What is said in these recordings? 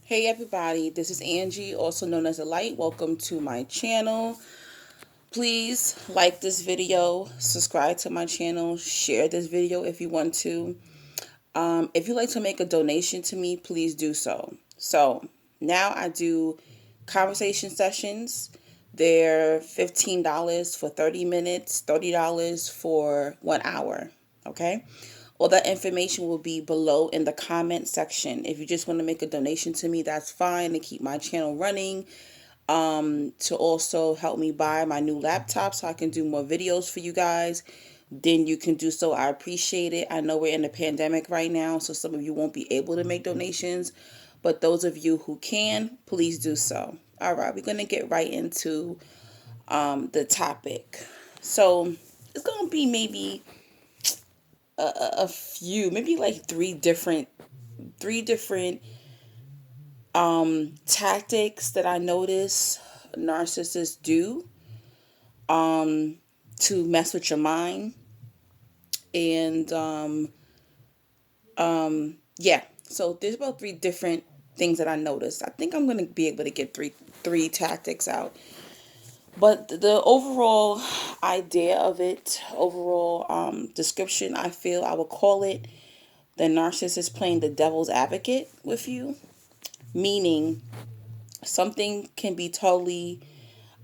Hey everybody, this is Angie, also known as The Light. Welcome to my channel. Please like this video, subscribe to my channel, share this video if you want to. If you'd like to make a donation to me, please do so. So now I do conversation sessions. They're $15 for 30 minutes, $30 for 1 hour. Okay. All that information will be below in the comment section. If you just want to make a donation to me, that's fine, to keep my channel running. To also help me buy my new laptop so I can do more videos for you guys, then you can do so. I appreciate it. I know we're in a pandemic right now, so some of you won't be able to make donations, but those of you who can, please do so. All right, we're going to get right into the topic. So it's going to be maybe a few, maybe like three different tactics that I notice narcissists do to mess with your mind. And yeah, so there's about three different things that I noticed. I think I'm gonna be able to get three tactics out. But the overall idea of it, overall description, I feel I would call it the narcissist playing the devil's advocate with you, meaning something can be totally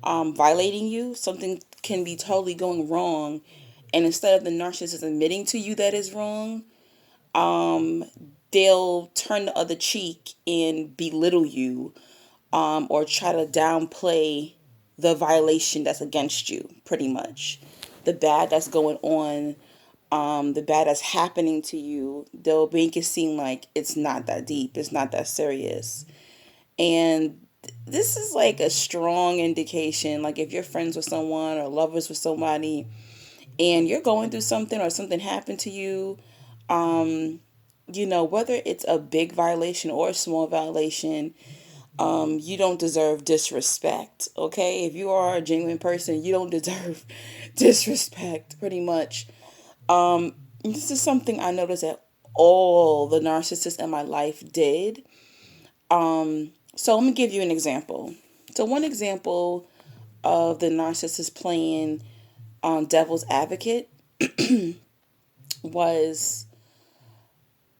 violating you, something can be totally going wrong, and instead of the narcissist admitting to you that is wrong, they'll turn the other cheek and belittle you, or try to downplay the violation that's against you, pretty much. The bad that's going on, the bad that's happening to you, they'll make it seem like it's not that deep, it's not that serious. And this is like a strong indication, like if you're friends with someone or lovers with somebody and you're going through something or something happened to you, whether it's a big violation or a small violation, you don't deserve disrespect, okay? If you are a genuine person, you don't deserve disrespect, pretty much. This is something I noticed that all the narcissists in my life did. So let me give you an example. So one example of the narcissist playing devil's advocate was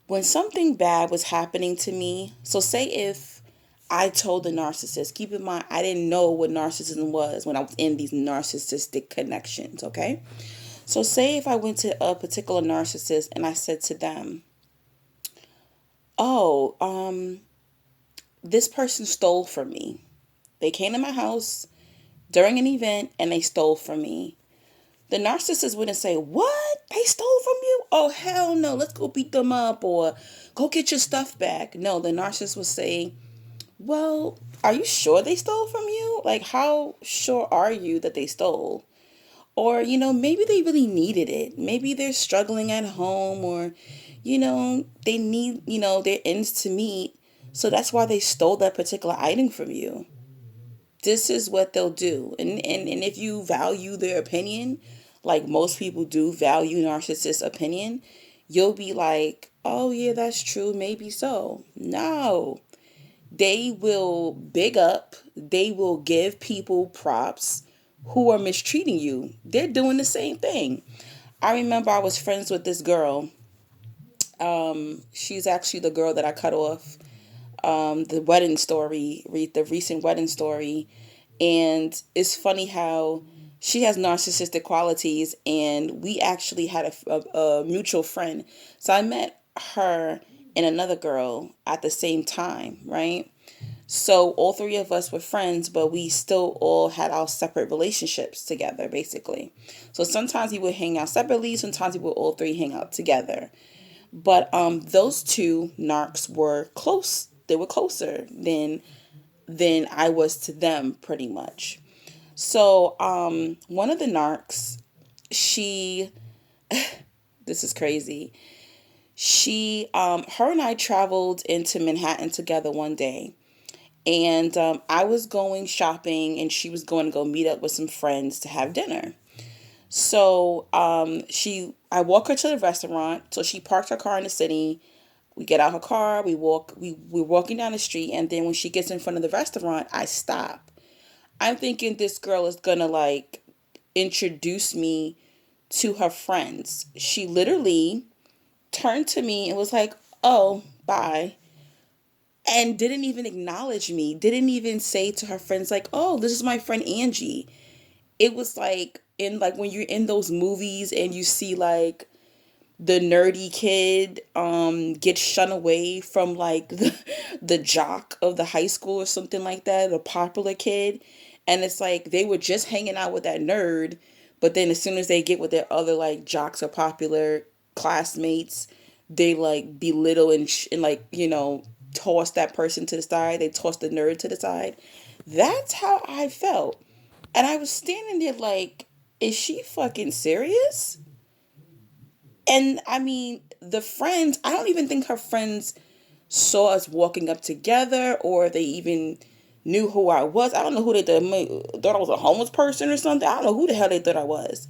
when something bad was happening to me. So say if I told the narcissist, keep in mind, I didn't know what narcissism was when I was in these narcissistic connections, okay? So say if I went to a particular narcissist and I said to them, oh, this person stole from me. They came to my house during an event and they stole from me. The narcissist wouldn't say, what? They stole from you? Oh, hell no. Let's go beat them up or go get your stuff back. No, the narcissist would say, well, are you sure they stole from you? Like, how sure are you that they stole? Or, maybe they really needed it. Maybe they're struggling at home or, they need, their ends to meet. So that's why they stole that particular item from you. This is what they'll do. And if you value their opinion, like most people do value narcissist opinion, you'll be like, oh yeah, that's true, maybe so. No. They will big up, they will give people props who are mistreating you. They're doing the same thing. I remember I was friends with this girl. She's actually the girl that I cut off the wedding story, the recent wedding story. And it's funny how she has narcissistic qualities, and we actually had a mutual friend. So I met her and another girl at the same time, right? So all three of us were friends, but we still all had our separate relationships together, basically. So sometimes we would hang out separately, sometimes we would all three hang out together. But those two narcs were close. They were closer than I was to them, pretty much. So one of the narcs, she, this is crazy. Her and I traveled into Manhattan together one day. And I was going shopping and she was going to go meet up with some friends to have dinner. So I walk her to the restaurant. So she parked her car in the city. We get out her car, we walk, we're walking down the street, and then when she gets in front of the restaurant, I stop. I'm thinking this girl is gonna like introduce me to her friends. She literally turned to me and was like, "Oh, bye." And didn't even acknowledge me, didn't even say to her friends, like, "Oh, this is my friend Angie." It was like in like when you're in those movies and you see like the nerdy kid gets shunned away from like the jock of the high school or something like that, the popular kid. And it's like they were just hanging out with that nerd, but then as soon as they get with their other like jocks or popular classmates, they like belittle and like, toss that person to the side. They toss the nerd to the side. That's how I felt. And I was standing there like, is she fucking serious? And I mean, the friends, I don't even think her friends saw us walking up together or they even knew who I was. I don't know who they thought I was a homeless person or something. I don't know who the hell they thought I was.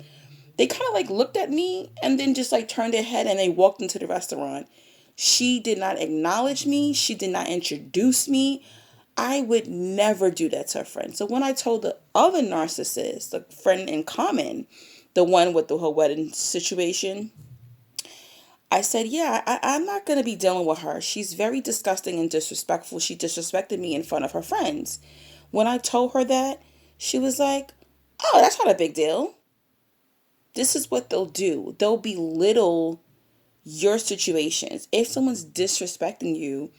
They kind of like looked at me and then just like turned their head and they walked into the restaurant. She did not acknowledge me. She did not introduce me. I would never do that to a friend. So when I told the other narcissist, the friend in common, the one with the whole wedding situation, I said, yeah, I'm not going to be dealing with her. She's very disgusting and disrespectful. She disrespected me in front of her friends. When I told her that, she was like, oh, that's not a big deal. This is what they'll do. They'll belittle your situations. If someone's disrespecting you,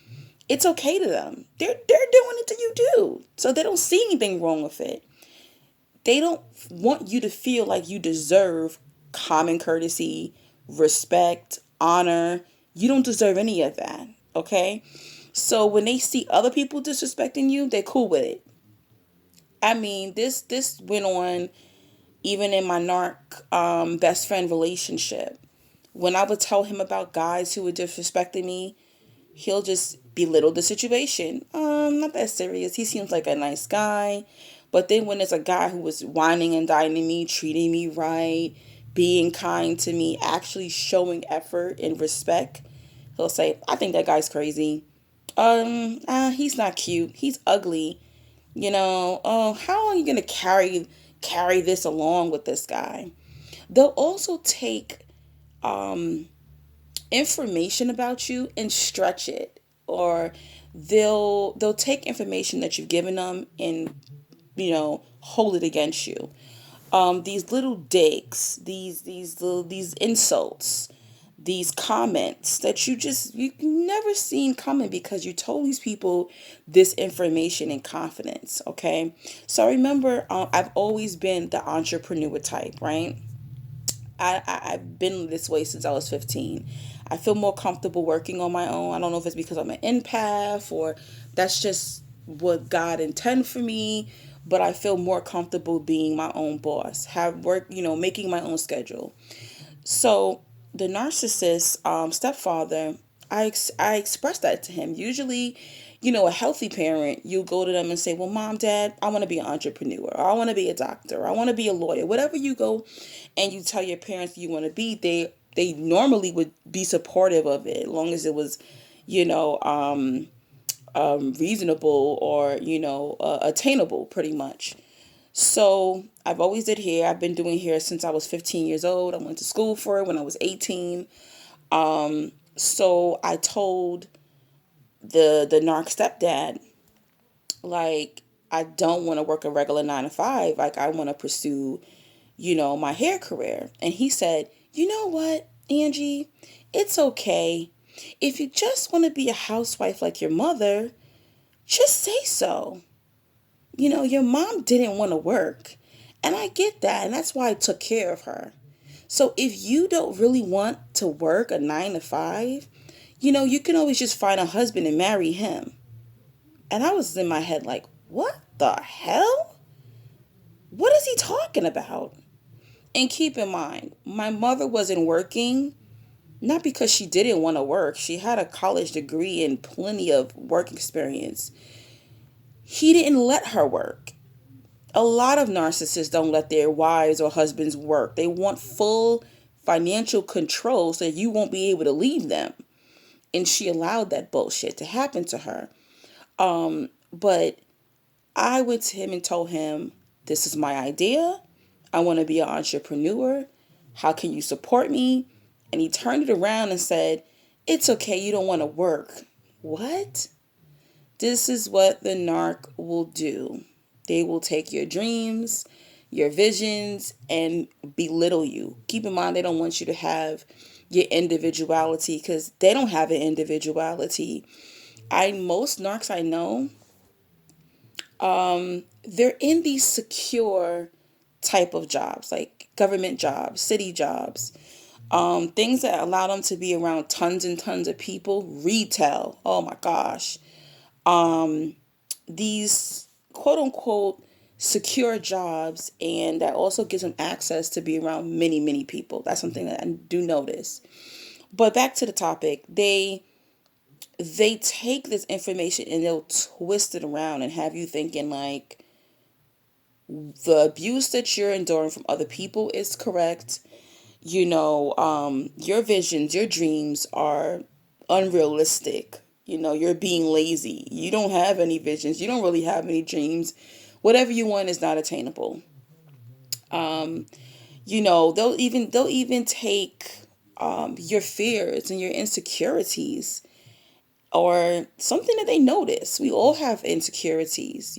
it's okay to them. They're doing it to you too. So they don't see anything wrong with it. They don't want you to feel like you deserve common courtesy, respect, honor. You don't deserve any of that. Okay? So when they see other people disrespecting you, they're cool with it. I mean, this went on even in my narc best friend relationship. When I would tell him about guys who were disrespecting me, he'll just belittle the situation. Not that serious. He seems like a nice guy. But then when there's a guy who was whining and dining me, treating me right, being kind to me, actually showing effort and respect, he'll say, I think that guy's crazy. He's not cute. He's ugly. Oh, how are you gonna carry this along with this guy? They'll also take information about you and stretch it, or they'll take information that you've given them and hold it against you. These little digs, these insults, these comments that you never seen coming because you told these people this information in confidence. Okay, so remember, I've always been the entrepreneur type, right? I've been this way since I was 15. I feel more comfortable working on my own. I don't know if it's because I'm an empath or that's just what God intended for me, but I feel more comfortable being my own boss, have work, making my own schedule. So the narcissist stepfather, I expressed that to him. Usually, a healthy parent, you go to them and say, well, mom, dad, I want to be an entrepreneur, or I want to be a doctor, or I want to be a lawyer. Whatever you go and you tell your parents you want to be, they normally would be supportive of it as long as it was, you know, reasonable or, attainable pretty much. So I've always did hair. I've been doing hair since I was 15 years old. I went to school for it when I was 18. So I told the narc stepdad, like, I don't want to work a regular 9 to 5. Like, I want to pursue, my hair career. And he said, you know what, Angie, it's okay. If you just want to be a housewife like your mother, just say so. Your mom didn't want to work. And I get that. And that's why I took care of her. So if you don't really want to work a 9 to 5, you can always just find a husband and marry him. And I was in my head like, what the hell? What is he talking about? And keep in mind, my mother wasn't working, not because she didn't want to work. She had a college degree and plenty of work experience. He didn't let her work. A lot of narcissists don't let their wives or husbands work. They want full financial control so you won't be able to leave them. and she allowed that bullshit to happen to her. But I went to him and told him, this is my idea. I want to be an entrepreneur. How can you support me? And he turned it around and said, it's okay, you don't want to work. What? This is what the narc will do. They will take your dreams, your visions, and belittle you. Keep in mind, they don't want you to have your individuality because they don't have an individuality. Most narcs I know, they're in these secure type of jobs, like government jobs, city jobs, things that allow them to be around tons and tons of people. Retail, oh my gosh, these quote unquote secure jobs, and that also gives them access to be around many people. That's something that I do notice. But back to the topic, they take this information and they'll twist it around and have you thinking like the abuse that you're enduring from other people is correct. Your visions, your dreams are unrealistic. You're being lazy. You don't have any visions. You don't really have any dreams. Whatever you want is not attainable. They'll even take your fears and your insecurities or something that they notice. We all have insecurities,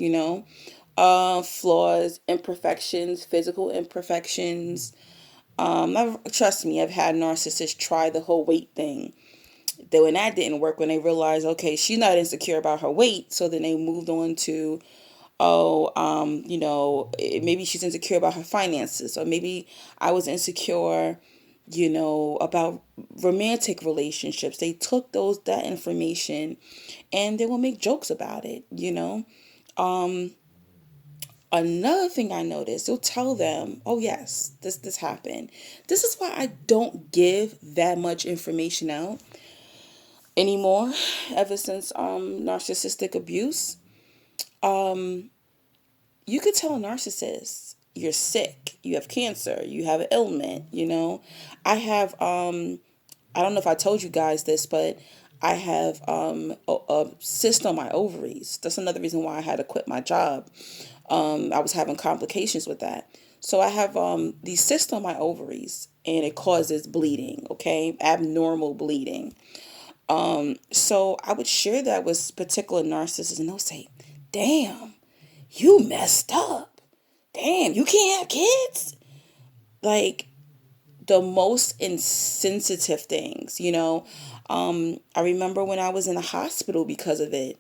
flaws, imperfections, physical imperfections. Trust me, I've had narcissists try the whole weight thing. Then when that didn't work, when they realized, okay, she's not insecure about her weight, so then they moved on to, maybe she's insecure about her finances, or maybe I was insecure, about romantic relationships. They took that information and they will make jokes about it. Another thing I noticed, you'll tell them, oh yes, this happened. This is why I don't give that much information out anymore, ever since narcissistic abuse. You could tell a narcissist you're sick, you have cancer, you have an ailment. I have I don't know if I told you guys this, but I have a cyst on my ovaries. That's another reason why I had to quit my job. I was having complications with that. So I have these cysts on my ovaries and it causes bleeding, okay? Abnormal bleeding. So I would share that with particular narcissists and they'll say, damn, you messed up. Damn, you can't have kids. Like the most insensitive things. I remember when I was in the hospital because of it.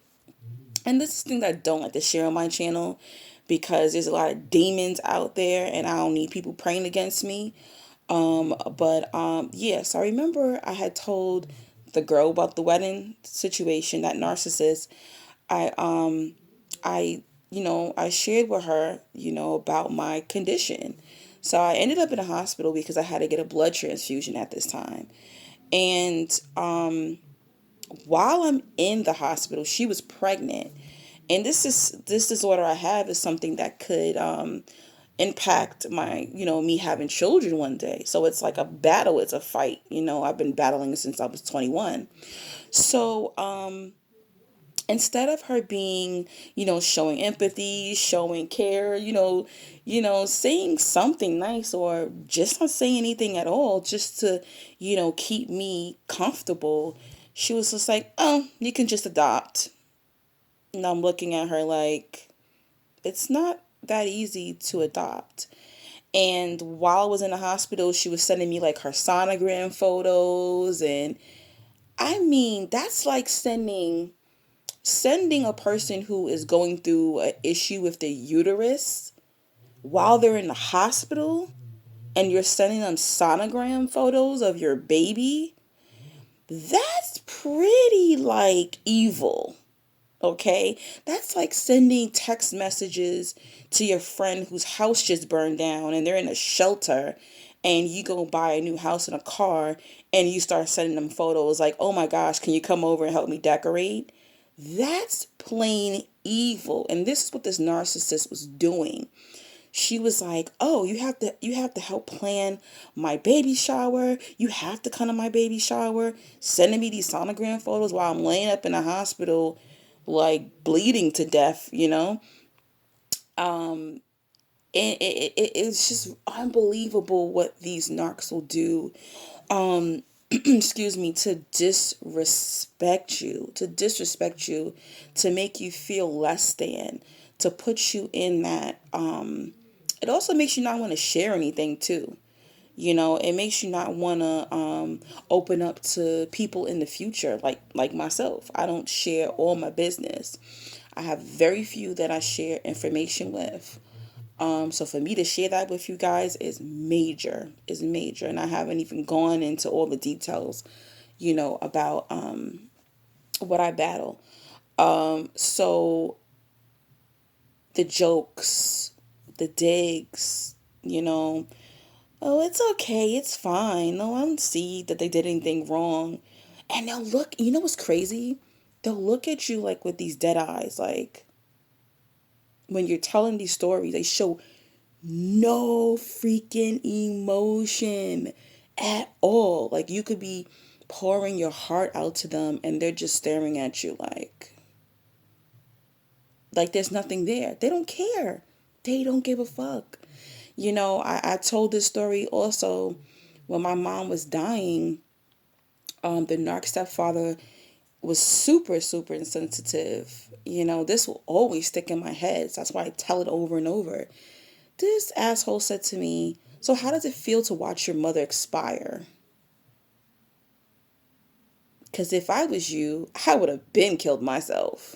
And this is thing that I don't like to share on my channel because there's a lot of demons out there and I don't need people praying against me. Yes, I remember I had told the girl about the wedding situation, that narcissist. I um I shared with her, about my condition. So I ended up in a hospital because I had to get a blood transfusion at this time. And while I'm in the hospital, she was pregnant. And this disorder I have is something that could impact my, me having children one day. So it's like a battle, it's a fight. I've been battling since I was 21. So instead of her being, showing empathy, showing care, saying something nice or just not saying anything at all, just to, keep me comfortable, she was just like, oh, you can just adopt. And I'm looking at her like, it's not that easy to adopt. And while I was in the hospital, she was sending me like her sonogram photos. And I mean, that's like sending a person who is going through an issue with the uterus while they're in the hospital and you're sending them sonogram photos of your baby. That's pretty like evil. Okay? That's like sending text messages to your friend whose house just burned down and they're in a shelter and you go buy a new house and a car and you start sending them photos like, oh my gosh, can you come over and help me decorate? That's plain evil. And this is what this narcissist was doing. She was like, "Oh, you have to help plan my baby shower. You have to come to my baby shower." Sending me these sonogram photos while I'm laying up in a hospital, like bleeding to death. And it's just unbelievable what these narcs will do. Excuse me, to disrespect you, to make you feel less than, to put you in that. It also makes you not want to share anything too. It makes you not want to open up to people in the future, like myself. I don't share all my business. I have very few that I share information with. So for me to share that with you guys is major, and I haven't even gone into all the details, about what I battle. So the jokes, the digs, oh, it's okay, it's fine. No, I don't see that they did anything wrong, and they'll look. You know what's crazy? They'll look at you like with these dead eyes, like when you're telling these stories. They show no freaking emotion at all. Like you could be pouring your heart out to them and they're just staring at you like there's nothing there. They don't care. They don't give a fuck. I told this story also when my mom was dying. The narc stepfather was super, super insensitive. This will always stick in my head. So that's why I tell it over and over. This asshole said to me, "So how does it feel to watch your mother expire?" Because if I was you, I would have been killed myself.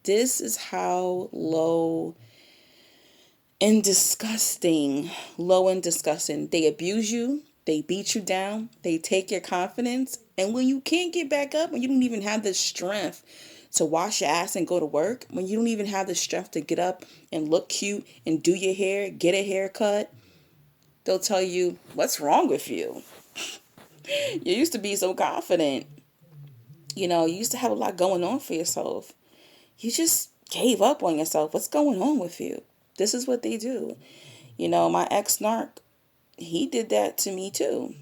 This is how low and disgusting. They abuse you, they beat you down, they take your confidence, and when you can't get back up, when you don't even have the strength to wash your ass and go to work, when you don't even have the strength to get up and look cute and do your hair, get a haircut, they'll tell you, "What's wrong with you? You used to be so confident. You used to have a lot going on for yourself. You just gave up on yourself. What's going on with you?" This is what they do. My ex narc, he did that to me too.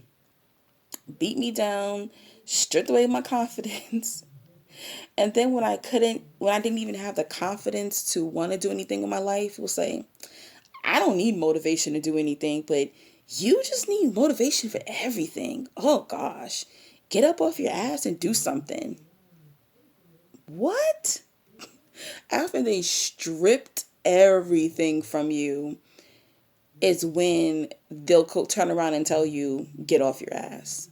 Beat me down, stripped away my confidence. And then when I didn't even have the confidence to want to do anything in my life, he was saying, "I don't need motivation to do anything, but you just need motivation for everything. Oh gosh, get up off your ass and do something." What? After they stripped everything from you, is when they'll turn around and tell you, "Get off your ass."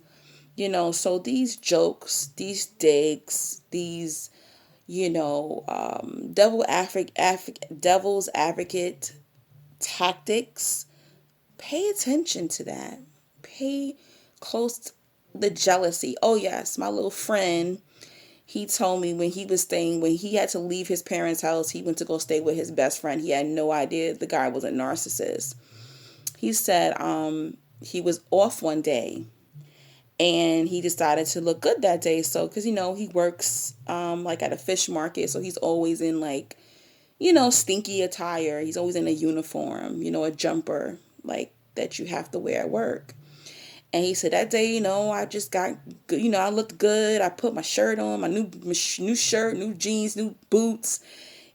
So these jokes, these digs, these, devil's advocate tactics, pay attention to that. Pay close the jealousy. Oh yes, my little friend, he told me when he had to leave his parents' house, he went to go stay with his best friend. He had no idea the guy was a narcissist. He said he was off one day and he decided to look good that day. So, because, he works like at a fish market. So he's always in like, stinky attire. He's always in a uniform, a jumper like that you have to wear at work. And he said that day, I just got good. I looked good. I put my shirt on, my new shirt, new jeans, new boots.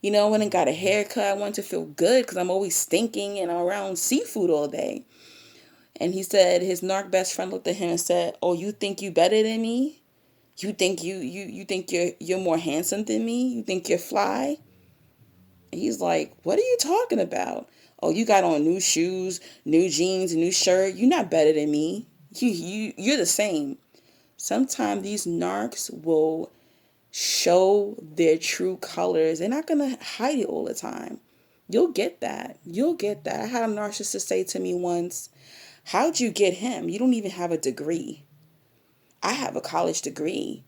Went and got a haircut. I wanted to feel good because I'm always stinking and I'm around seafood all day. And he said his narc best friend looked at him and said, "Oh, you think you better than me? You think you think you're more handsome than me? You think you're fly?" And he's like, "What are you talking about? Oh, you got on new shoes, new jeans, new shirt. You're not better than me. You're the same." Sometimes these narcs will show their true colors. They're not gonna hide it all the time. You'll get that. You'll get that. I had a narcissist say to me once, "How'd you get him? You don't even have a degree. I have a college degree.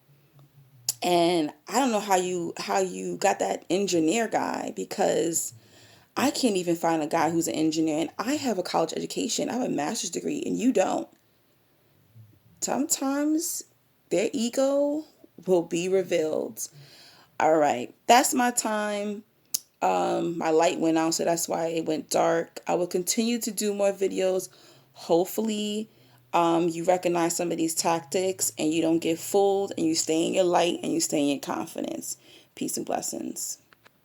And I don't know how you got that engineer guy, because I can't even find a guy who's an engineer and I have a college education. I have a master's degree and you don't." Sometimes their ego will be revealed. All right, that's my time. My light went out, so that's why it went dark. I will continue to do more videos. Hopefully, you recognize some of these tactics and you don't get fooled and you stay in your light and you stay in your confidence. Peace and blessings.